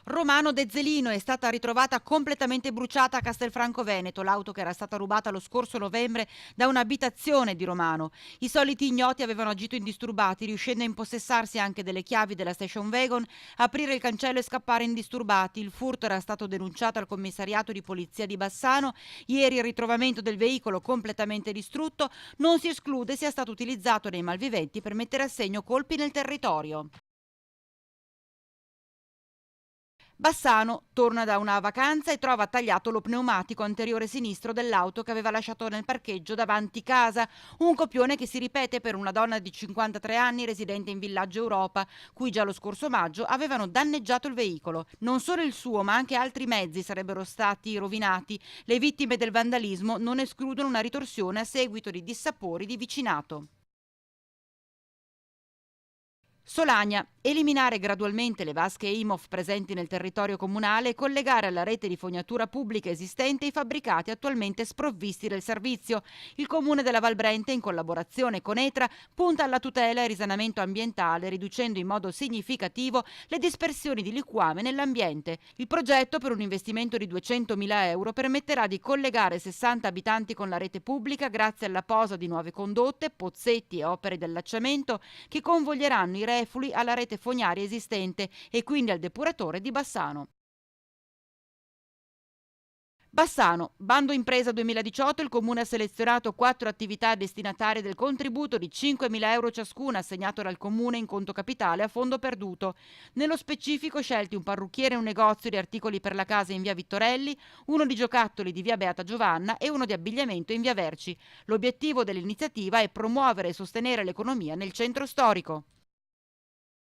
Romano De Zelino è stata ritrovata completamente bruciata a Castelfranco Veneto, l'auto che era stata rubata lo scorso novembre da un'abitazione di Romano. I soliti ignoti avevano agito indisturbati, riuscendo a impossessarsi anche delle chiavi della station wagon, aprire il cancello e scappare indisturbati. Il furto era stato denunciato al commissariato di polizia di Bassano. Ieri il ritrovamento del veicolo completamente distrutto non si esclude sia stato utilizzato dai malviventi per mettere a segno colpi nel territorio. Bassano torna da una vacanza e trova tagliato lo pneumatico anteriore sinistro dell'auto che aveva lasciato nel parcheggio davanti casa, un copione che si ripete per una donna di 53 anni residente in Villaggio Europa, cui già lo scorso maggio avevano danneggiato il veicolo. Non solo il suo, ma anche altri mezzi sarebbero stati rovinati. Le vittime del vandalismo non escludono una ritorsione a seguito di dissapori di vicinato. Solagna, eliminare gradualmente le vasche IMOF presenti nel territorio comunale e collegare alla rete di fognatura pubblica esistente i fabbricati attualmente sprovvisti del servizio. Il comune della Val Brenta, in collaborazione con ETRA, punta alla tutela e risanamento ambientale, riducendo in modo significativo le dispersioni di liquame nell'ambiente. Il progetto, per un investimento di 200.000 euro, permetterà di collegare 60 abitanti con la rete pubblica grazie alla posa di nuove condotte, pozzetti e opere di allacciamento che convoglieranno i reflui alla rete fognaria esistente e quindi al depuratore di Bassano. Bassano, bando impresa 2018, il Comune ha selezionato 4 attività destinatarie del contributo di 5.000 euro ciascuna assegnato dal Comune in conto capitale a fondo perduto. Nello specifico scelti un parrucchiere e un negozio di articoli per la casa in via Vittorelli, uno di giocattoli di via Beata Giovanna e uno di abbigliamento in via Verci. L'obiettivo dell'iniziativa è promuovere e sostenere l'economia nel centro storico.